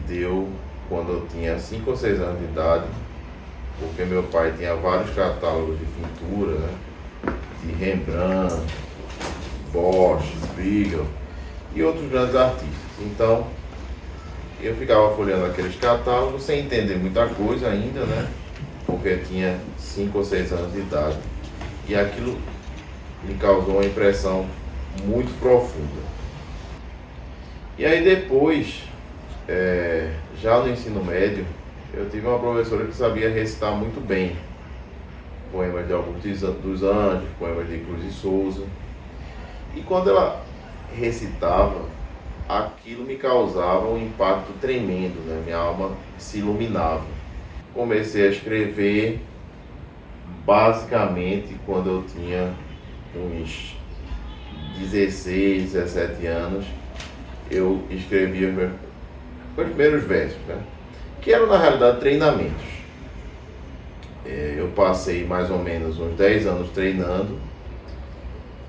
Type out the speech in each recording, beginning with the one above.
deu quando eu tinha 5 ou 6 anos de idade, porque meu pai tinha vários catálogos de pintura, né? De Rembrandt, Bosch, Bruegel e outros grandes artistas. Então, eu ficava folheando aqueles catálogos sem entender muita coisa ainda, né? Porque eu tinha 5 ou 6 anos de idade. E aquilo me causou uma impressão muito profunda. E aí depois, já no ensino médio, eu tive uma professora que sabia recitar muito bem poemas de Augusto dos Anjos, poemas de Cruz e Souza. E quando ela recitava, aquilo me causava um impacto tremendo, né? Minha alma se iluminava. Comecei a escrever basicamente quando eu tinha uns 16, 17 anos. Eu escrevia meus primeiros versos, né? Que eram na realidade treinamentos. Eu passei mais ou menos uns 10 anos treinando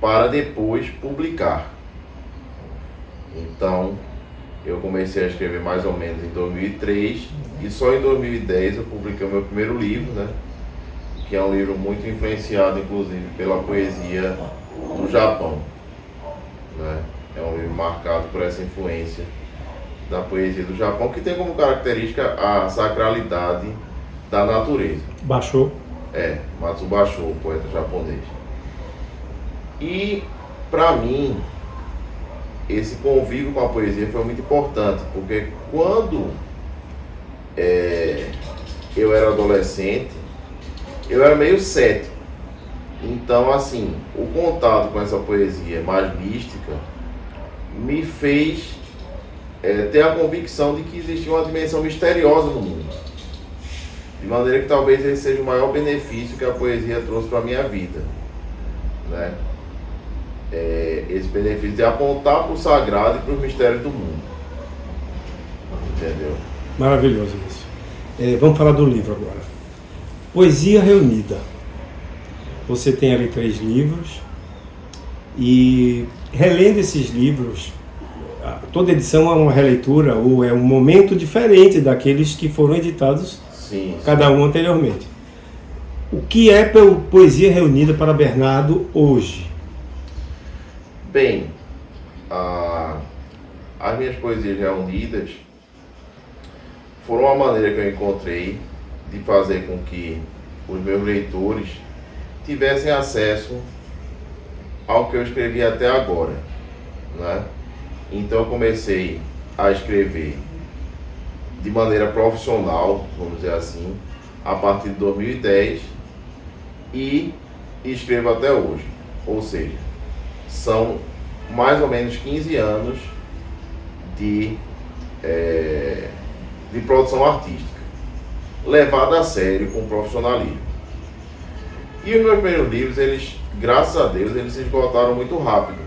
para depois publicar. Então, eu comecei a escrever mais ou menos em 2003 e só em 2010 eu publiquei o meu primeiro livro, né? Que é um livro muito influenciado, inclusive, pela poesia do Japão, né? É um livro marcado por essa influência da poesia do Japão, que tem como característica a sacralidade da natureza. Basho? Matsu Basho, o poeta japonês. E, para mim, esse convívio com a poesia foi muito importante, porque quando eu era adolescente, eu era meio cético. Então, assim, o contato com essa poesia mais mística me fez ter a convicção de que existia uma dimensão misteriosa no mundo. De maneira que talvez esse seja o maior benefício que a poesia trouxe para a minha vida, né? Esse benefício de apontar para o sagrado e para os mistérios do mundo. Entendeu? Maravilhoso isso. Vamos falar do livro agora. Poesia Reunida. Você tem ali 3 livros e relendo esses livros, toda edição é uma releitura ou é um momento diferente daqueles que foram editados, sim, cada um anteriormente. O que é Poesia Reunida para Bernardo hoje? Bem, as minhas poesias reunidas foram uma maneira que eu encontrei de fazer com que os meus leitores tivessem acesso ao que eu escrevi até agora, né? Então eu comecei a escrever de maneira profissional, vamos dizer assim, a partir de 2010 e escrevo até hoje. Ou seja, são mais ou menos 15 anos de produção artística, levada a sério com profissionalismo. E os meus primeiros livros, eles, graças a Deus, eles se esgotaram muito rápido,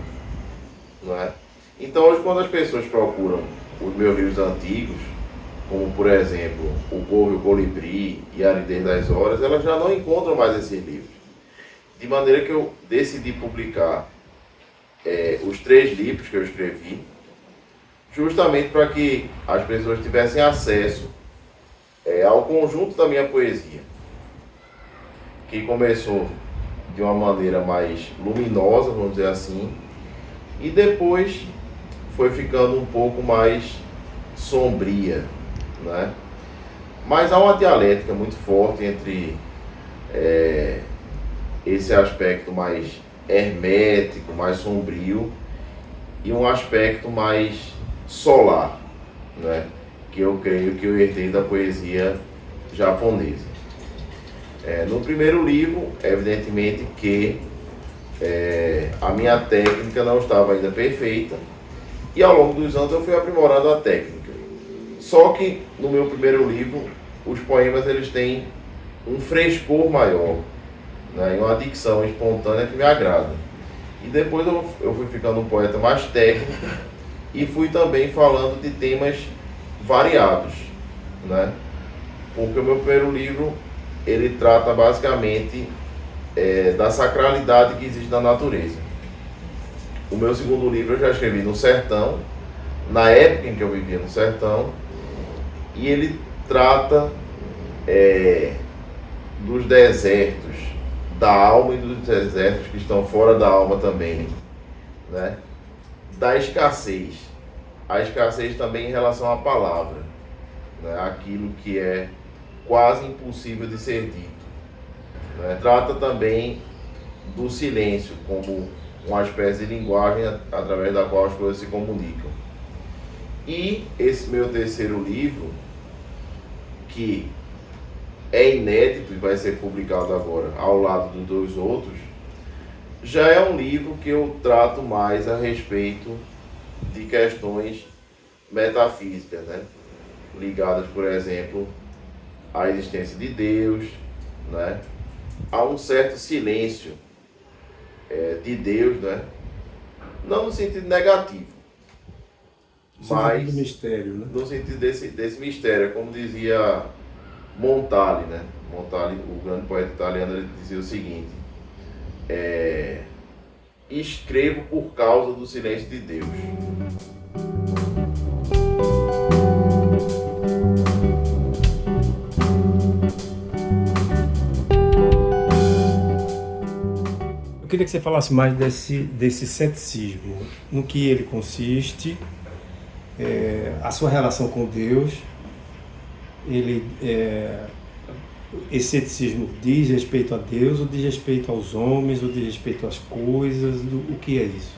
não é? Então hoje, quando as pessoas procuram os meus livros antigos, como por exemplo O Corvo e o Colibri e A Aridez das Horas, elas já não encontram mais esses livros. De maneira que eu decidi publicar os 3 livros que eu escrevi, justamente para que as pessoas tivessem acesso ao conjunto da minha poesia, que começou de uma maneira mais luminosa, vamos dizer assim, e depois foi ficando um pouco mais sombria, né? Mas há uma dialética muito forte entre esse aspecto mais hermético, mais sombrio, e um aspecto mais solar, né? Que eu creio que eu herdei da poesia japonesa. No primeiro livro, evidentemente que a minha técnica não estava ainda perfeita, e ao longo dos anos eu fui aprimorando a técnica. Só que no meu primeiro livro, os poemas eles têm um frescor maior, né, e uma dicção espontânea que me agrada. E depois eu fui ficando um poeta mais técnico e fui também falando de temas variados, né? Porque o meu primeiro livro ele trata basicamente da sacralidade que existe na natureza. O meu segundo livro eu já escrevi no sertão, na época em que eu vivia no sertão, e ele trata dos desertos da alma e dos desertos que estão fora da alma também, né? Da escassez. A escassez também em relação à palavra, né? Aquilo que é quase impossível de ser dito, né? Trata também do silêncio como uma espécie de linguagem através da qual as coisas se comunicam. E esse meu terceiro livro, que é inédito e vai ser publicado agora ao lado dos dois outros, já é um livro que eu trato mais a respeito de questões metafísicas, né? Ligadas, por exemplo, à existência de Deus, né? A um certo silêncio de Deus, né? Não no sentido negativo, mas do mistério, né? no sentido desse mistério, como dizia Montale, né? Montale, o grande poeta italiano, ele dizia o seguinte: escrevo por causa do silêncio de Deus. Eu queria que você falasse mais desse ceticismo, no que ele consiste, a sua relação com Deus. Esse ceticismo diz respeito a Deus, ou diz respeito aos homens, ou diz respeito às coisas? O que é isso?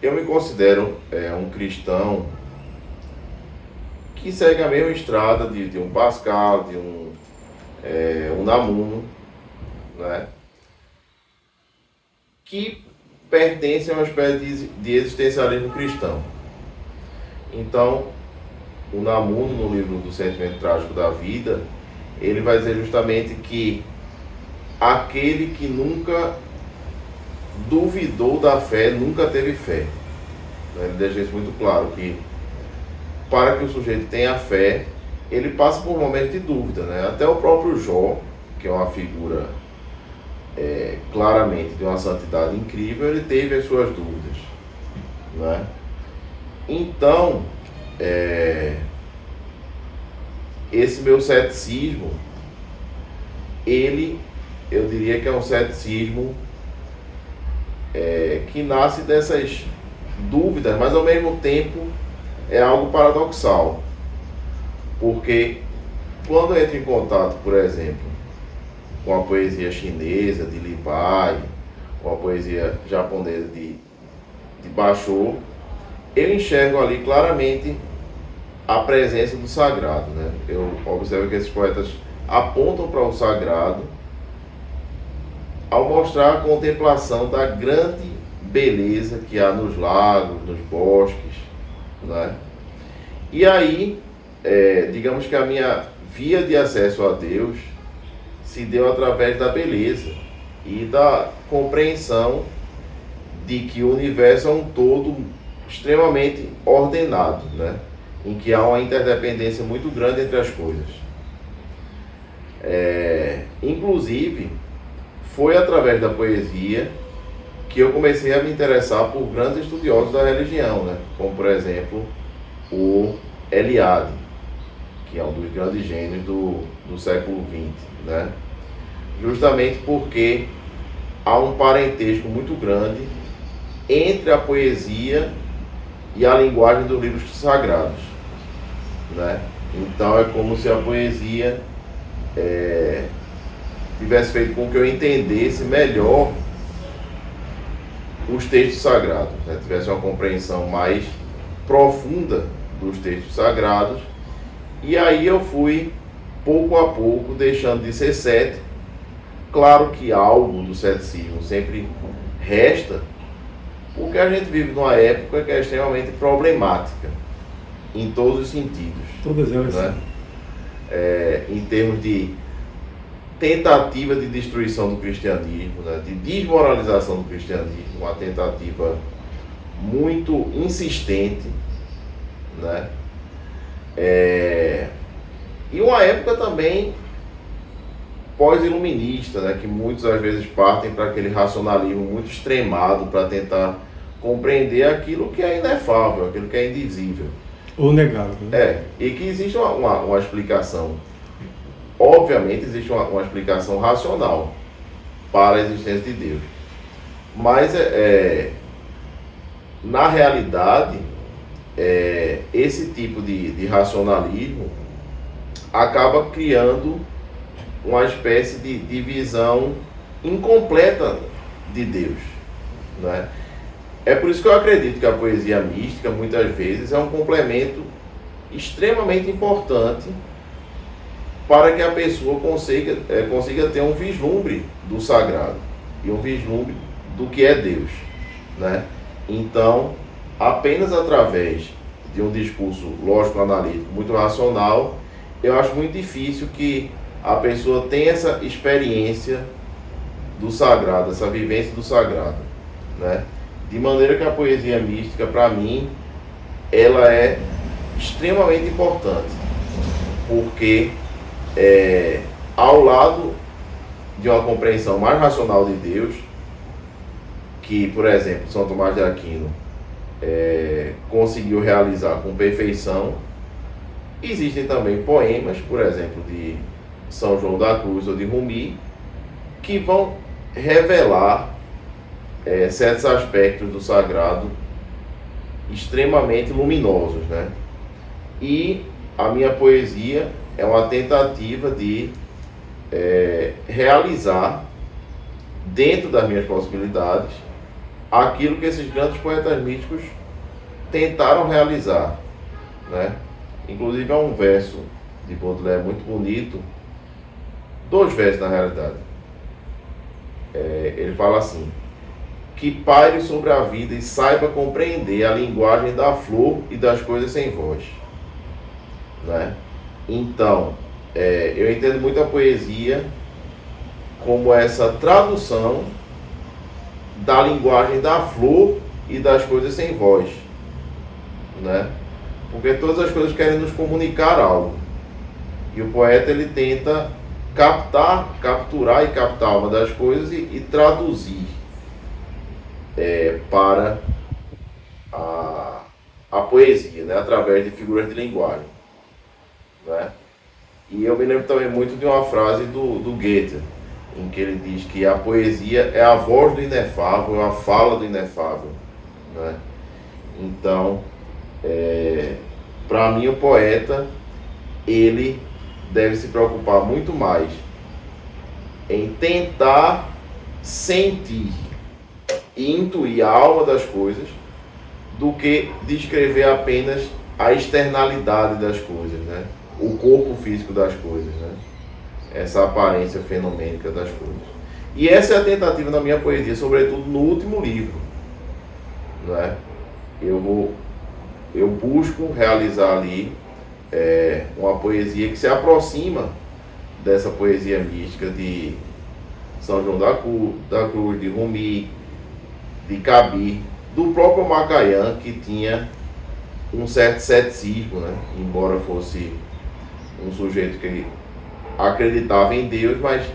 Eu me considero um cristão que segue a mesma estrada de um Pascal, de um Unamuno, né? Que pertence a uma espécie de existencialismo cristão. Então, o Unamuno, no livro do Sentimento Trágico da Vida, ele vai dizer justamente que aquele que nunca duvidou da fé, nunca teve fé. Ele deixa isso muito claro, que para que o sujeito tenha fé, ele passa por um momento de dúvida, né? Até o próprio Jó, que é uma figura claramente de uma santidade incrível, ele teve as suas dúvidas, né? Então, esse meu ceticismo, eu diria que é um ceticismo que nasce dessas dúvidas, mas ao mesmo tempo é algo paradoxal, porque quando eu entro em contato, por exemplo, com a poesia chinesa de Li Bai, com a poesia japonesa de Basho, eu enxergo ali claramente a presença do sagrado, né? Eu observo que esses poetas apontam para o sagrado ao mostrar a contemplação da grande beleza que há nos lagos, nos bosques, né? E aí, digamos que a minha via de acesso a Deus se deu através da beleza e da compreensão de que o universo é um todo extremamente ordenado, né? Em que há uma interdependência muito grande entre as coisas. Inclusive, foi através da poesia que eu comecei a me interessar por grandes estudiosos da religião, né? Como, por exemplo, o Eliade, que é um dos grandes gênios do século XX, né? Justamente porque há um parentesco muito grande entre a poesia e a linguagem dos livros sagrados, né? Então é como se a poesia tivesse feito com que eu entendesse melhor os textos sagrados, né? Tivesse uma compreensão mais profunda dos textos sagrados, e aí eu fui pouco a pouco deixando de ser cético. Claro que algo do ceticismo sempre resta, porque a gente vive numa época que é extremamente problemática em todos os sentidos. Todas elas, né? Em termos de tentativa de destruição do cristianismo, né? De desmoralização do cristianismo, uma tentativa muito insistente, né? E uma época também pós-iluminista, né? Que muitos às vezes partem para aquele racionalismo muito extremado para tentar compreender aquilo que é inefável, aquilo que é indizível. Ou negá-lo. Né? E que existe uma explicação. Obviamente existe uma explicação racional para a existência de Deus. Mas, na realidade, esse tipo de racionalismo acaba criando uma espécie de visão incompleta de Deus, né? É por isso que eu acredito que a poesia mística, muitas vezes, é um complemento extremamente importante para que a pessoa consiga ter um vislumbre do sagrado e um vislumbre do que é Deus, né? Então, apenas através de um discurso lógico-analítico muito racional, eu acho muito difícil que a pessoa tenha essa experiência do sagrado, essa vivência do sagrado, né? De maneira que a poesia mística, para mim, ela é extremamente importante, porque ao lado de uma compreensão mais racional de Deus, que, por exemplo, São Tomás de Aquino conseguiu realizar com perfeição, existem também poemas, por exemplo, de São João da Cruz ou de Rumi, que vão revelar certos aspectos do sagrado extremamente luminosos, né? E a minha poesia é uma tentativa de realizar, dentro das minhas possibilidades, aquilo que esses grandes poetas místicos tentaram realizar, né? Inclusive há um verso de Baudelaire muito bonito, 2 versos na realidade. Ele fala assim: que paire sobre a vida e saiba compreender a linguagem da flor e das coisas sem voz, né? Então, eu entendo muito a poesia como essa tradução da linguagem da flor e das coisas sem voz, né? Porque todas as coisas querem nos comunicar algo, e o poeta ele tenta capturar e captar uma das coisas e traduzir para a poesia, né? Através de figuras de linguagem, né? E eu me lembro também muito de uma frase do Goethe, em que ele diz que a poesia é a voz do inefável, é a fala do inefável, né? Então, para mim, o poeta, ele deve se preocupar muito mais em tentar sentir e intuir a alma das coisas do que descrever apenas a externalidade das coisas, né? O corpo físico das coisas, né? Essa aparência fenomênica das coisas. E essa é a tentativa da minha poesia, sobretudo no último livro, né? Eu busco realizar ali uma poesia que se aproxima dessa poesia mística de São João da Cruz, de Rumi, de Kabir, do próprio Macaian, que tinha um certo ceticismo, né? Embora fosse um sujeito que acreditava em Deus, mas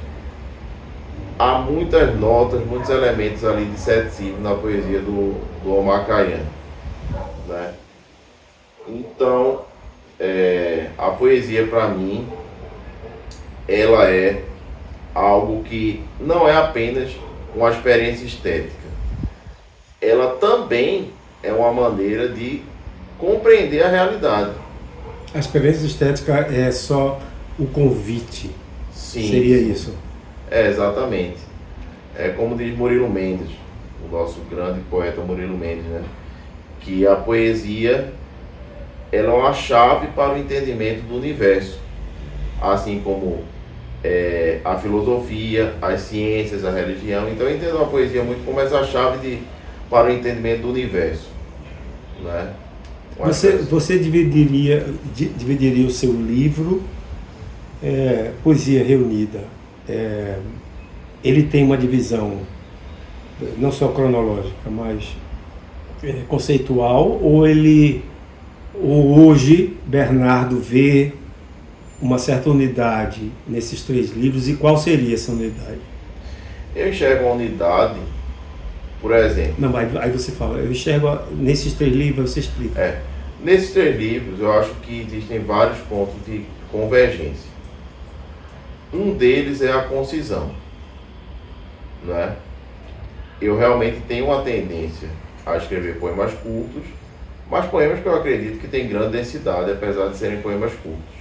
há muitas notas, muitos elementos ali de ceticismo na poesia do Macaian, né? Então, a poesia, para mim, ela é algo que não é apenas uma experiência estética. Ela também é uma maneira de compreender a realidade. A experiência estética é só o convite. Sim, seria isso? Exatamente. É como diz Murilo Mendes, o nosso grande poeta Murilo Mendes, né? Que a poesia ela é uma chave para o entendimento do universo, assim como a filosofia, as ciências, a religião. Então eu entendo a poesia muito como essa chave para o entendimento do universo, né? Você dividiria o seu livro, Poesia Reunida. Ele tem uma divisão não só cronológica, mas conceitual, ou hoje Bernardo vê uma certa unidade nesses 3 livros, e qual seria essa unidade? Eu enxergo uma unidade, por exemplo... Não, aí você fala, eu enxergo nesses 3 livros, você explica. Nesses 3 livros, eu acho que existem vários pontos de convergência. Um deles é a concisão, né? Eu realmente tenho uma tendência a escrever poemas curtos, mas poemas que eu acredito que têm grande densidade, apesar de serem poemas curtos.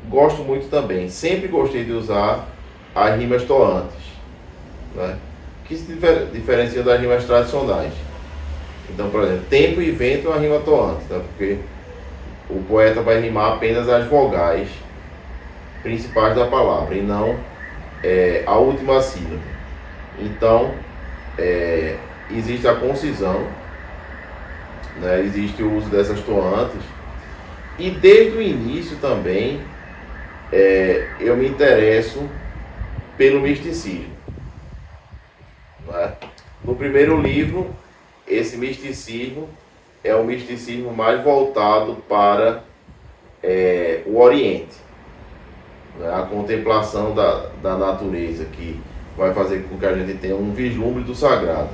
Gosto muito também, sempre gostei de usar as rimas toantes, né? Que se diferenciam das rimas tradicionais. Então, por exemplo, tempo e vento é uma rima toante, né? Porque o poeta vai rimar apenas as vogais principais da palavra e não a última sílaba. Então, existe a concisão, né? Existe o uso dessas toantes, e desde o início também eu me interesso pelo misticismo, né? No primeiro livro, esse misticismo é um misticismo mais voltado para o Oriente, né? A contemplação da natureza, que vai fazer com que a gente tenha um vislumbre do sagrado.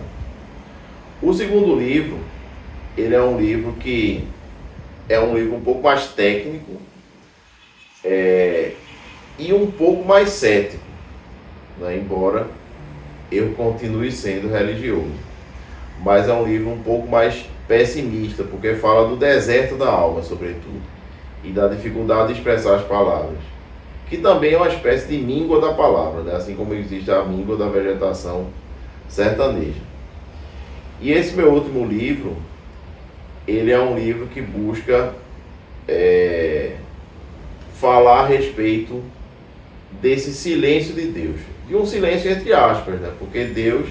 O segundo livro, ele é um livro que é um livro um pouco mais técnico e um pouco mais cético, né? Embora eu continue sendo religioso. Mas é um livro um pouco mais pessimista, porque fala do deserto da alma, sobretudo, e da dificuldade de expressar as palavras, que também é uma espécie de míngua da palavra, né? Assim como existe a míngua da vegetação sertaneja. E esse meu último livro, ele é um livro que busca falar a respeito desse silêncio de Deus, de um silêncio entre aspas, né? Porque Deus,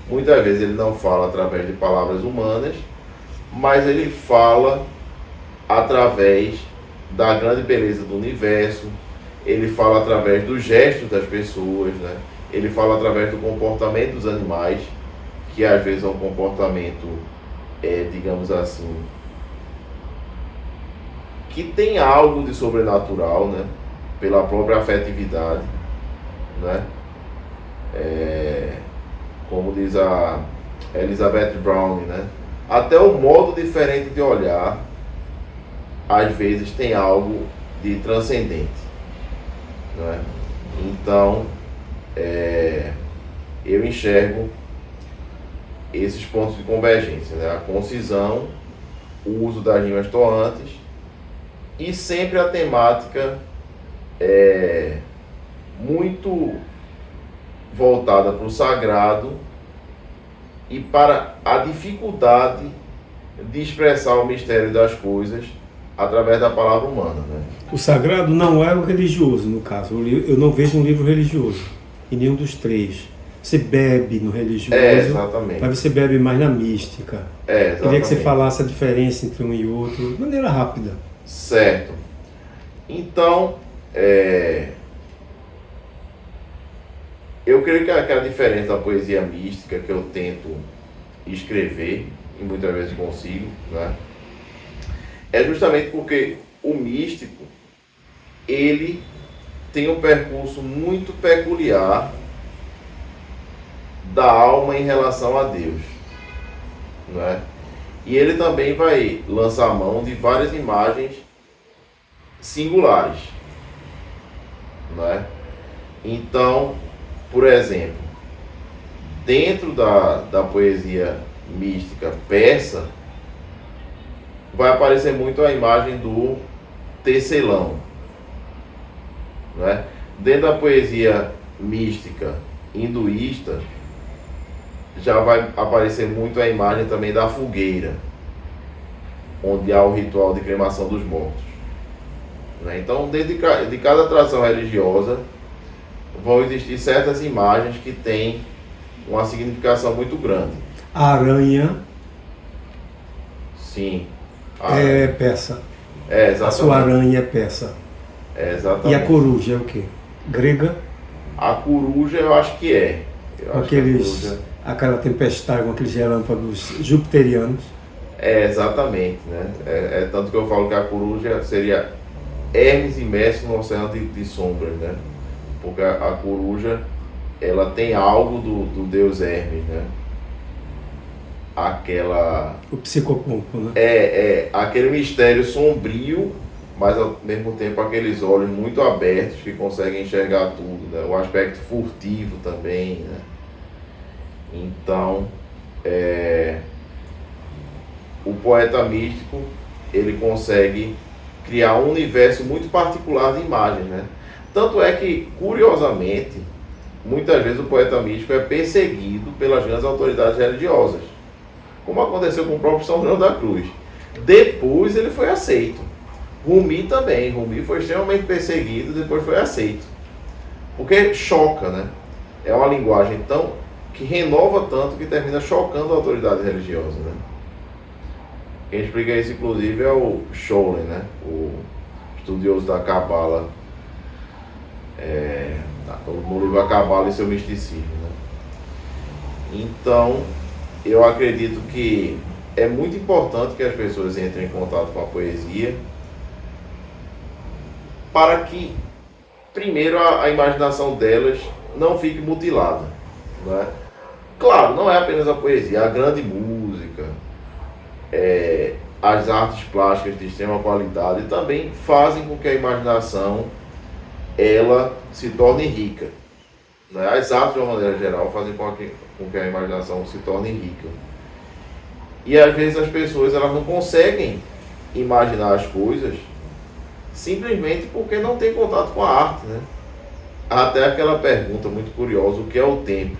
muitas vezes, ele não fala através de palavras humanas, mas ele fala através da grande beleza do universo, ele fala através dos gestos das pessoas, né? Ele fala através do comportamento dos animais, que às vezes é um comportamento, digamos assim, que tem algo de sobrenatural, né? Pela própria afetividade, né? Como diz a Elizabeth Brown, né? Até o modo diferente de olhar, às vezes, tem algo de transcendente, né? Então, eu enxergo esses pontos de convergência, né? A concisão, o uso das rimas toantes e sempre a temática muito voltada para o sagrado e para a dificuldade de expressar o mistério das coisas através da palavra humana, né? O sagrado não é o religioso, no caso. Eu não vejo um livro religioso em nenhum dos 3. Você bebe no religioso, exatamente. Mas você bebe mais na mística. Exatamente. Queria que você falasse a diferença entre um e outro, de maneira rápida. Certo. Então, eu creio que a diferença da poesia mística que eu tento escrever, e muitas vezes consigo, né? É justamente porque o místico, ele tem um percurso muito peculiar da alma em relação a Deus, né? E ele também vai lançar a mão de várias imagens singulares, né? Então, por exemplo, dentro da poesia mística persa, vai aparecer muito a imagem do tecelão, né? Dentro da poesia mística hinduísta, já vai aparecer muito a imagem também da fogueira, onde há o ritual de cremação dos mortos, né? Então, dentro de cada tradição religiosa, vão existir certas imagens que têm uma significação muito grande. A aranha, sim, é persa. Exatamente. A sua aranha é persa. Exatamente. E a coruja é o quê? Grega? A coruja eu acho que é. Aquela tempestade com aqueles relâmpagos jupiterianos. Exatamente, né? Tanto que eu falo que a coruja seria Hermes imerso no oceano de sombras, né? Porque a coruja, ela tem algo do deus Hermes, né? aquela... O psicopompo, né? aquele mistério sombrio, mas ao mesmo tempo aqueles olhos muito abertos que conseguem enxergar tudo, né? O aspecto furtivo também, né? Então, o poeta místico, ele consegue criar um universo muito particular de imagens, né? Tanto é que, curiosamente, muitas vezes o poeta místico é perseguido pelas grandes autoridades religiosas, como aconteceu com o próprio São João da Cruz. Depois ele foi aceito. Rumi também. Rumi foi extremamente perseguido, depois foi aceito. Porque choca, né? É uma linguagem que renova tanto que termina chocando a autoridade religiosa, né? Quem explica isso, inclusive, é o Scholem, né? O estudioso da Cabala, no livro A Cabala e seu Misticismo, né? Então, eu acredito que é muito importante que as pessoas entrem em contato com a poesia para que, primeiro, a imaginação delas não fique mutilada, né? Claro, não é apenas a poesia, a grande música, as artes plásticas de extrema qualidade também fazem com que a imaginação ela se torne rica, né? As artes, de uma maneira geral, fazem com que a imaginação se torne rica. E às vezes as pessoas elas não conseguem imaginar as coisas simplesmente porque não tem contato com a arte, né? Até aquela pergunta muito curiosa, o que é o tempo?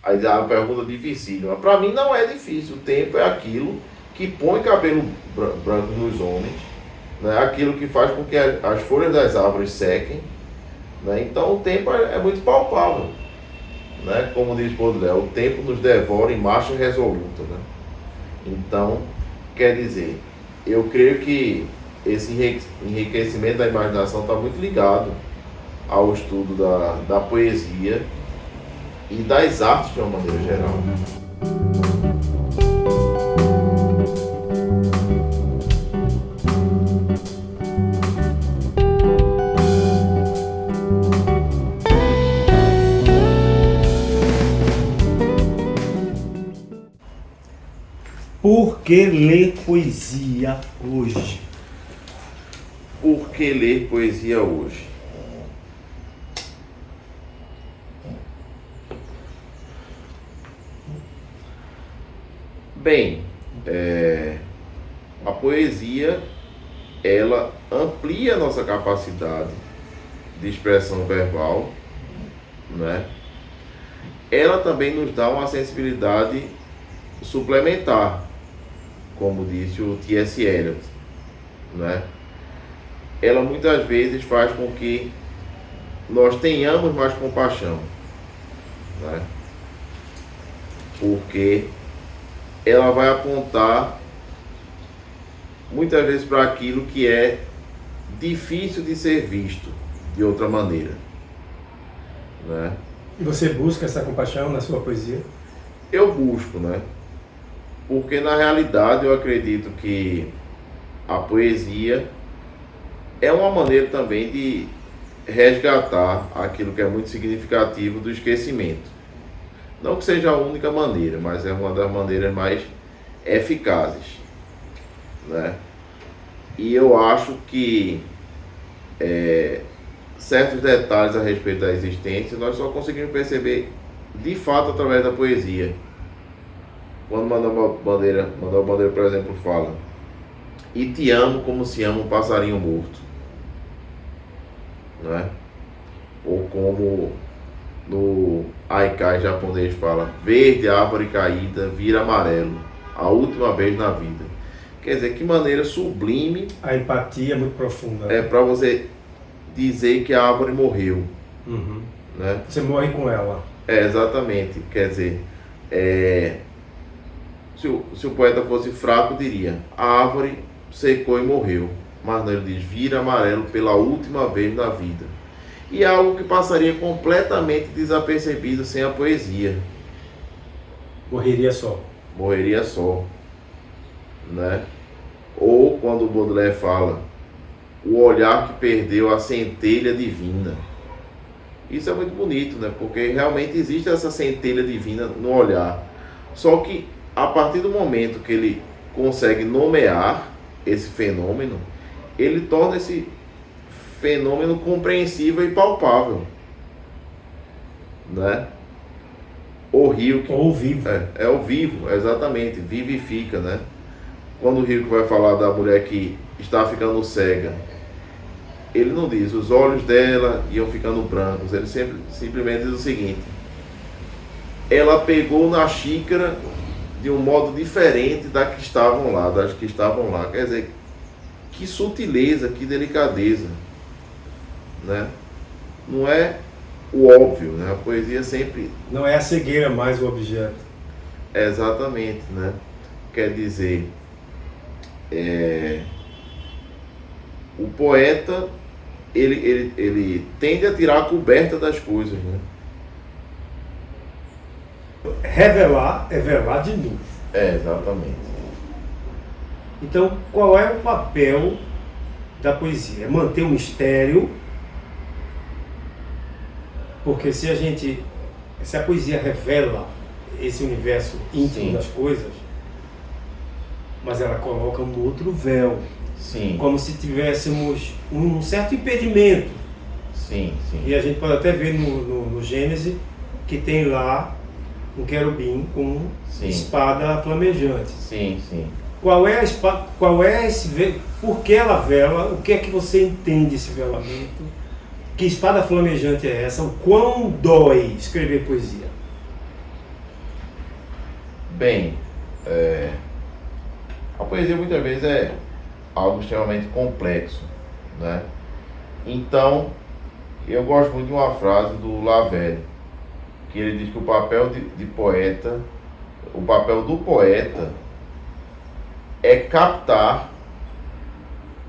Aí é uma pergunta dificílima. Para mim não é difícil. O tempo é aquilo que põe cabelo branco nos homens, né? Aquilo que faz com que as folhas das árvores sequem, né? Então o tempo é muito palpável, né? Como diz Baudelaire, o tempo nos devora em marcha resoluta, né? Então, quer dizer, eu creio que esse enriquecimento da imaginação está muito ligado ao estudo da poesia e das artes de uma maneira geral. Por que ler poesia hoje? Por que ler poesia hoje? Bem, a poesia, ela amplia a nossa capacidade de expressão verbal, né? Ela também nos dá uma sensibilidade suplementar, como disse o T.S. Eliot, né? Ela muitas vezes faz com que nós tenhamos mais compaixão, né? Porque ela vai apontar muitas vezes para aquilo que é difícil de ser visto de outra maneira, né? E você busca essa compaixão na sua poesia? Eu busco, né? Porque na realidade eu acredito que a poesia é uma maneira também de resgatar aquilo que é muito significativo do esquecimento. Não que seja a única maneira, mas é uma das maneiras mais eficazes, né? E eu acho que certos detalhes a respeito da existência nós só conseguimos perceber de fato através da poesia. Quando Manuel Bandeira, por exemplo, fala: "E te amo como se ama um passarinho morto", não é? Ou como no haikai japonês fala: "Verde árvore caída vira amarelo, a última vez na vida". Quer dizer, que maneira sublime. A empatia é muito profunda. É para você dizer que a árvore morreu, né? Você morre com ela. Exatamente. Quer dizer, se o poeta fosse fraco, diria: a árvore secou e morreu. Mas não, ele diz: vira amarelo pela última vez na vida. E é algo que passaria completamente desapercebido sem a poesia. Morreria só. Morreria só, né? Ou quando o Baudelaire fala: o olhar que perdeu a centelha divina. Isso é muito bonito, né? Porque realmente existe essa centelha divina no olhar. Só que a partir do momento que ele consegue nomear esse fenômeno, ele torna esse fenômeno compreensível e palpável, né? O rio que Ou vivo. é o vivo, exatamente, vivifica, né? Quando o Rio vai falar da mulher que está ficando cega, ele não diz os olhos dela iam ficando brancos, ele simplesmente diz o seguinte: ela pegou na xícara de um modo diferente das que estavam lá. Quer dizer, que sutileza, que delicadeza, né? Não é o óbvio, né? A poesia sempre... Não é a cegueira mais o objeto. Exatamente, né? Quer dizer, o poeta, ele tende a tirar a coberta das coisas, né? Revelar é velar de novo. Exatamente. Então, qual é o papel da poesia? É manter o mistério, porque se a poesia revela esse universo íntimo Sim. das coisas, mas ela coloca um outro véu, Sim, como se tivéssemos um certo impedimento. sim, sim. E a gente pode até ver no Gênesis que tem lá um querubim com Sim. espada flamejante. Sim, sim. Qual é a espada? Qual é esse? Por que ela vela? O que é que você entende esse velamento? Que espada flamejante é essa? O quão dói escrever poesia? Bem, a poesia muitas vezes é algo extremamente complexo, né? Então, eu gosto muito de uma frase do Lavelle, que ele diz que o papel o papel do poeta é captar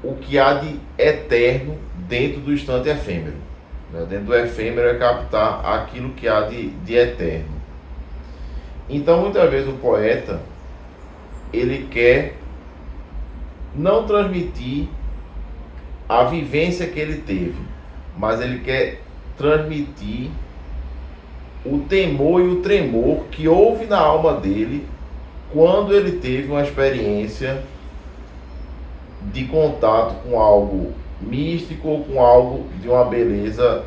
o que há de eterno dentro do instante efêmero, né? Dentro do efêmero é captar aquilo que há de eterno. Então, muitas vezes o poeta, ele quer não transmitir a vivência que ele teve, mas ele quer transmitir o temor e o tremor que houve na alma dele quando ele teve uma experiência de contato com algo místico ou com algo de uma beleza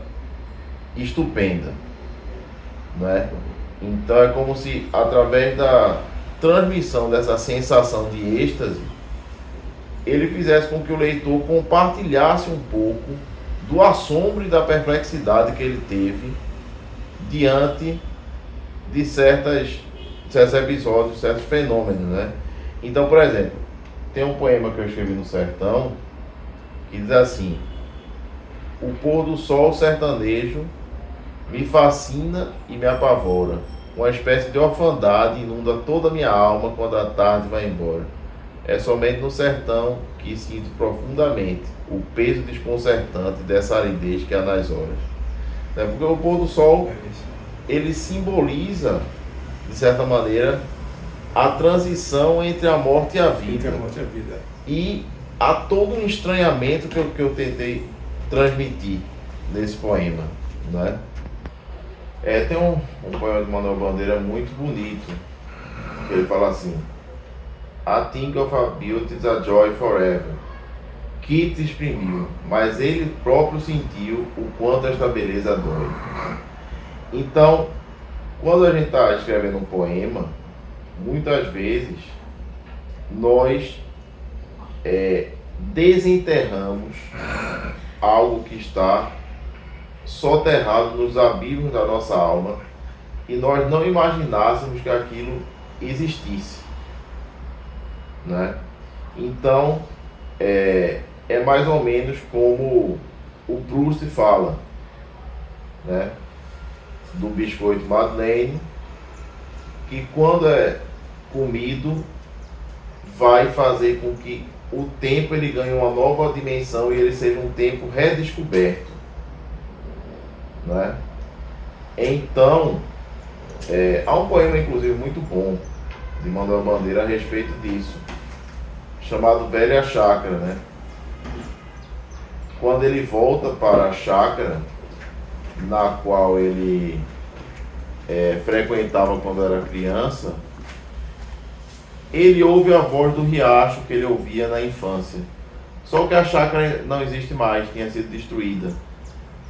estupenda, né? Então é como se, através da transmissão dessa sensação de êxtase, ele fizesse com que o leitor compartilhasse um pouco do assombro e da perplexidade que ele teve diante de certos episódios, certos fenômenos, né? Então, por exemplo, tem um poema que eu escrevi no Sertão que diz assim: o pôr do sol sertanejo me fascina e me apavora. Uma espécie de orfandade inunda toda a minha alma quando a tarde vai embora. É somente no sertão que sinto profundamente o peso desconcertante dessa aridez que há nas horas. Porque o pôr do sol, ele simboliza, de certa maneira, a transição entre a morte e a vida. Entre a morte e a vida. E há todo um estranhamento que eu tentei transmitir nesse poema, né? Tem um poema de Manuel Bandeira muito bonito, que ele fala assim: I think of a beauty is a joy forever. Keats exprimiu, mas ele próprio sentiu o quanto esta beleza dói. Então, quando a gente está escrevendo um poema, muitas vezes nós desenterramos algo que está soterrado nos abismos da nossa alma e nós não imaginássemos que aquilo existisse, né? Então, é mais ou menos como o Proust fala, né? Do biscoito Madeleine, que quando é comido vai fazer com que o tempo ele ganhe uma nova dimensão e ele seja um tempo redescoberto, né? Então, há um poema inclusive muito bom de Manuel Bandeira a respeito disso, chamado Velha Chácara, né? Quando ele volta para a chácara na qual ele frequentava quando era criança, ele ouve a voz do riacho que ele ouvia na infância. Só que a chácara não existe mais, tinha sido destruída.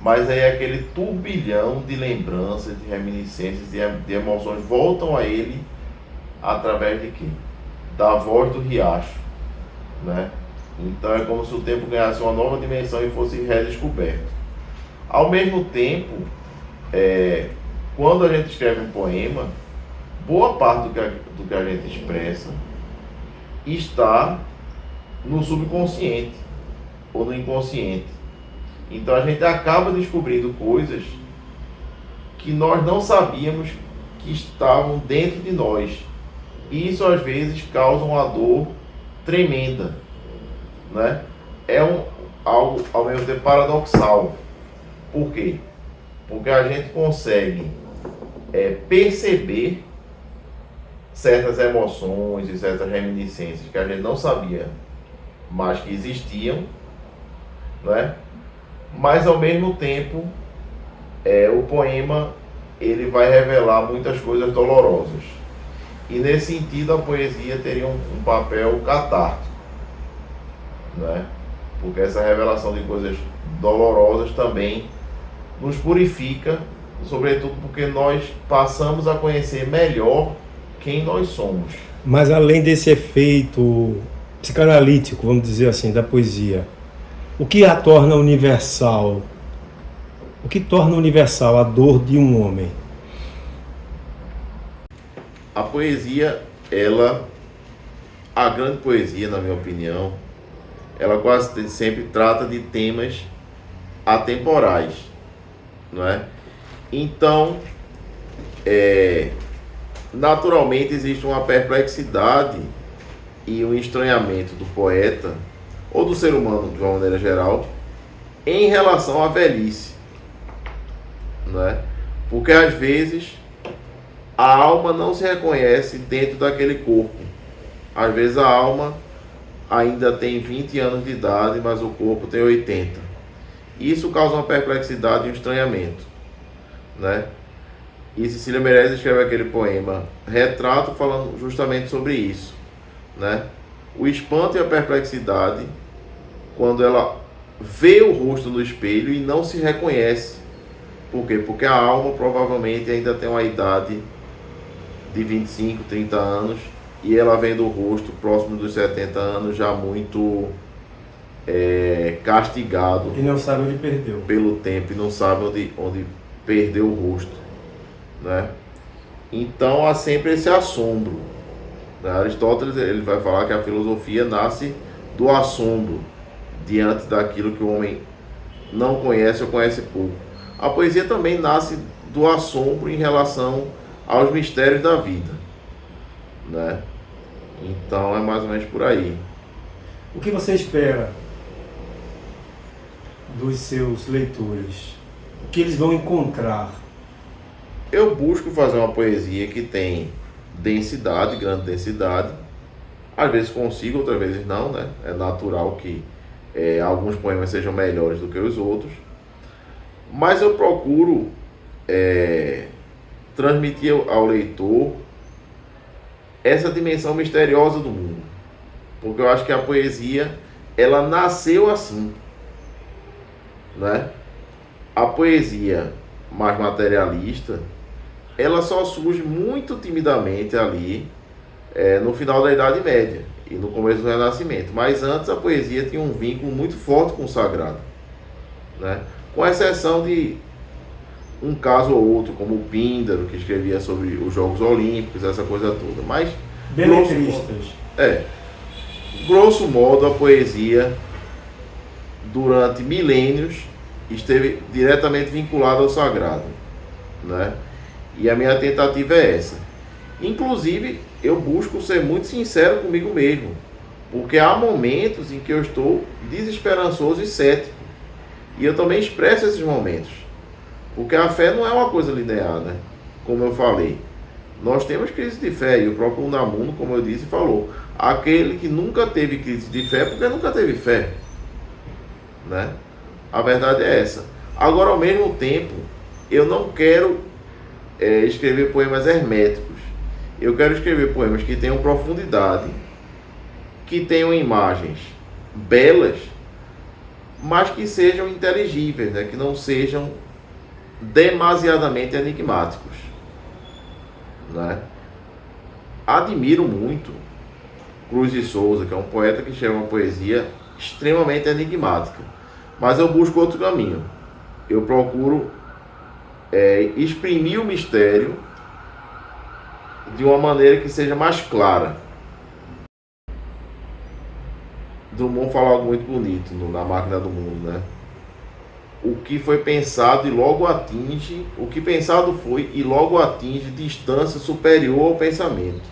Mas aí aquele turbilhão de lembranças, de reminiscências, de emoções voltam a ele através de quê? Da voz do riacho, né? Então é como se o tempo ganhasse uma nova dimensão e fosse redescoberto. Ao mesmo tempo, quando a gente escreve um poema, boa parte do que a gente expressa está no subconsciente ou no inconsciente. Então a gente acaba descobrindo coisas que nós não sabíamos que estavam dentro de nós. E isso às vezes causa uma dor tremenda, né? É algo ao mesmo tempo paradoxal. Por quê? Porque a gente consegue perceber certas emoções e certas reminiscências que a gente não sabia, mas que existiam, né? Mas ao mesmo tempo, o poema ele vai revelar muitas coisas dolorosas. E nesse sentido a poesia teria um papel catártico, né? Porque essa revelação de coisas dolorosas também nos purifica, sobretudo porque nós passamos a conhecer melhor quem nós somos. Mas além desse efeito psicanalítico, vamos dizer assim, da poesia, o que a torna universal? O que torna universal a dor de um homem? A poesia, a grande poesia, na minha opinião, ela quase sempre trata de temas atemporais, não é? Então, naturalmente existe uma perplexidade e um estranhamento do poeta, ou do ser humano de uma maneira geral, em relação à velhice, não é? Porque às vezes a alma não se reconhece dentro daquele corpo. Às vezes a alma ainda tem 20 anos de idade, mas o corpo tem 80. Isso causa uma perplexidade e um estranhamento, né? E Cecília Meirelles escreve aquele poema Retrato, falando justamente sobre isso, né? O espanto e a perplexidade quando ela vê o rosto no espelho e não se reconhece. Por quê? Porque a alma provavelmente ainda tem uma idade de 25, 30 anos e ela vendo o rosto próximo dos 70 anos já muito castigado. E não sabe onde perdeu. Pelo tempo e não sabe onde perdeu o rosto, né? Então há sempre esse assombro, né? Aristóteles ele vai falar que a filosofia nasce do assombro diante daquilo que o homem não conhece ou conhece pouco. A poesia também nasce do assombro em relação aos mistérios da vida, né? Então é mais ou menos por aí. O que você espera dos seus leitores? O que eles vão encontrar? Eu busco fazer uma poesia que tem densidade, grande densidade. Às vezes consigo, outras vezes não, né? É natural que alguns poemas sejam melhores do que os outros. Mas eu procuro transmitir ao leitor essa dimensão misteriosa do mundo. Porque eu acho que a poesia, ela nasceu assim, né? A poesia mais materialista, ela só surge muito timidamente ali no final da Idade Média e no começo do Renascimento. Mas antes a poesia tinha um vínculo muito forte com o sagrado, né? Com exceção de um caso ou outro, como o Píndaro, que escrevia sobre os Jogos Olímpicos, essa coisa toda. Mas beletristas. Grosso modo, a poesia, durante milênios, esteve diretamente vinculada ao sagrado, né? E a minha tentativa é essa. Inclusive, eu busco ser muito sincero comigo mesmo, porque há momentos em que eu estou desesperançoso e cético. E eu também expresso esses momentos, porque a fé não é uma coisa linear, né? Como eu falei, nós temos crise de fé, e o próprio Unamuno, como eu disse, falou: aquele que nunca teve crise de fé, porque nunca teve fé, né? A verdade é essa. Agora, ao mesmo tempo, eu não quero escrever poemas herméticos. Eu quero escrever poemas que tenham profundidade, que tenham imagens belas, mas que sejam inteligíveis, né? Que não sejam demasiadamente enigmáticos, né? Admiro muito Cruz de Souza, que é um poeta que escreve uma poesia extremamente enigmática, mas eu busco outro caminho. Eu procuro exprimir o mistério de uma maneira que seja mais clara. Drummond fala algo muito bonito na Máquina do Mundo, né? O que foi pensado e logo atinge, o que pensado foi e logo atinge distância superior ao pensamento,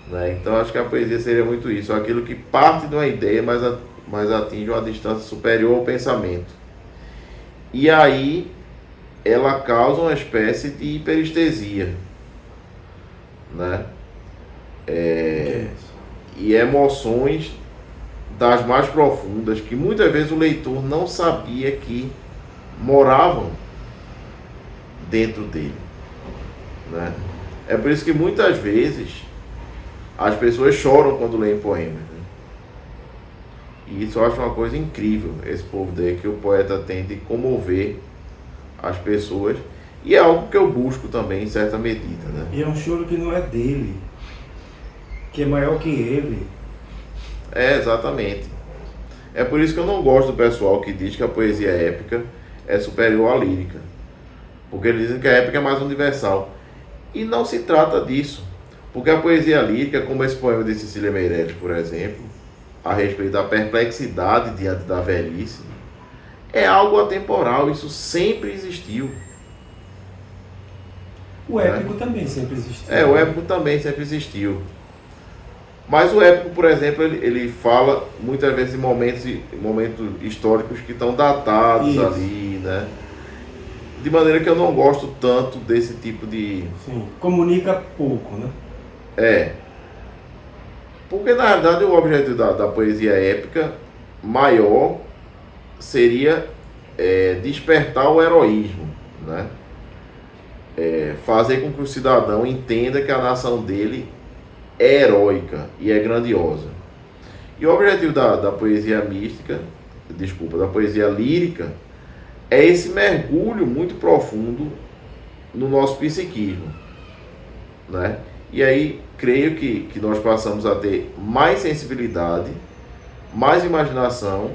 né? Então acho que a poesia seria muito isso, aquilo que parte de uma ideia, mas atinge uma distância superior ao pensamento. E aí ela causa uma espécie de hiperestesia, né? E emoções das mais profundas que muitas vezes o leitor não sabia que moravam dentro dele, né? É por isso que muitas vezes as pessoas choram quando leem poemas, né? E isso eu acho uma coisa incrível, esse poder que o poeta tem de comover as pessoas, e é algo que eu busco também em certa medida, né? E é um choro que não é dele, que é maior que ele. Exatamente. É por isso que eu não gosto do pessoal que diz que a poesia épica é superior à lírica, porque eles dizem que a épica é mais universal, e não se trata disso, porque a poesia lírica, como esse poema de Cecília Meirelles, por exemplo, a respeito da perplexidade diante da velhice, é algo atemporal, isso sempre existiu. O épico também sempre existiu. O épico também sempre existiu. Mas o épico, por exemplo, ele fala muitas vezes em momentos históricos que estão datados Isso. ali, né? De maneira que eu não gosto tanto desse tipo de... Sim, comunica pouco, né? Porque na verdade o objetivo da poesia épica maior seria despertar o heroísmo, né? Fazer com que o cidadão entenda que a nação dele é heróica e é grandiosa. E o objetivo da poesia mística, da poesia lírica, é esse mergulho muito profundo no nosso psiquismo, né? E aí creio que nós passamos a ter mais sensibilidade, mais imaginação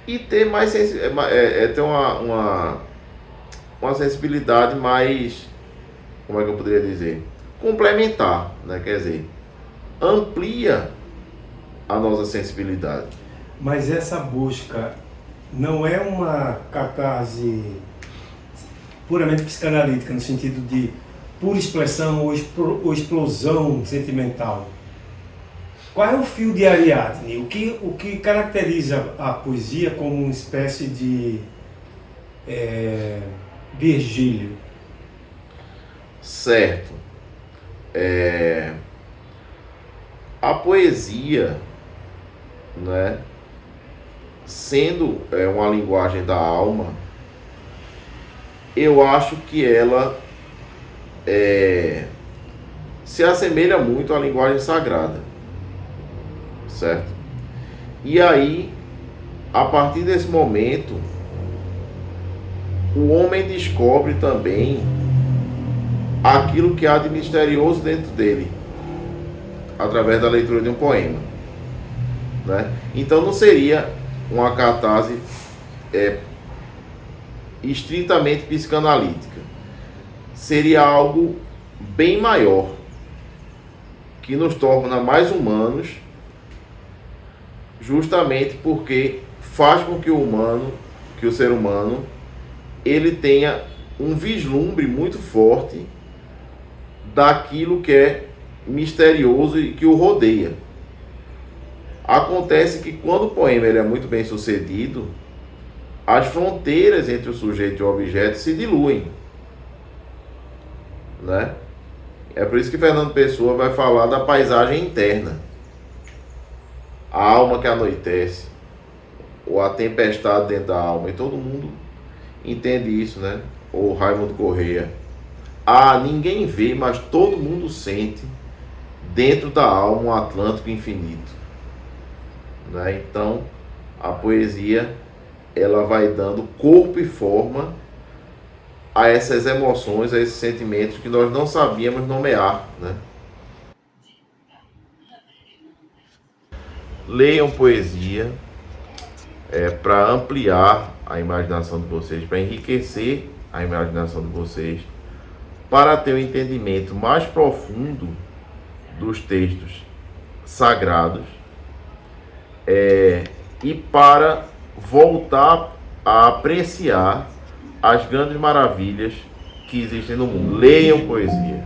e ter mais ter uma sensibilidade mais, como é que eu poderia dizer, complementar, né? Quer dizer, amplia a nossa sensibilidade. Mas essa busca não é uma catarse puramente psicanalítica, no sentido de pura expressão ou explosão sentimental. Qual é o fio de Ariadne? O que caracteriza a poesia como uma espécie de Virgílio? Certo. A poesia, né, sendo uma linguagem da alma, eu acho que ela se assemelha muito à linguagem sagrada, certo? E aí, a partir desse momento, o homem descobre também aquilo que há de misterioso dentro dele, através da leitura de um poema, né? Então não seria uma catarse estritamente psicanalítica, seria algo bem maior, que nos torna mais humanos, justamente porque faz com que o ser humano, ele tenha um vislumbre muito forte daquilo que é misterioso e que o rodeia. Acontece que quando o poema ele é muito bem sucedido, as fronteiras entre o sujeito e o objeto se diluem, né? É por isso que Fernando Pessoa vai falar da paisagem interna, a alma que anoitece, ou a tempestade dentro da alma, e todo mundo entende isso, né? Ou Raimundo Corrêa, ninguém vê, mas todo mundo sente dentro da alma um Atlântico infinito, né? Então, a poesia, ela vai dando corpo e forma a essas emoções, a esses sentimentos que nós não sabíamos nomear, né? Leiam poesia para ampliar a imaginação de vocês, para enriquecer a imaginação de vocês, para ter um entendimento mais profundo dos textos sagrados, e para voltar a apreciar as grandes maravilhas que existem no mundo. Leiam poesia.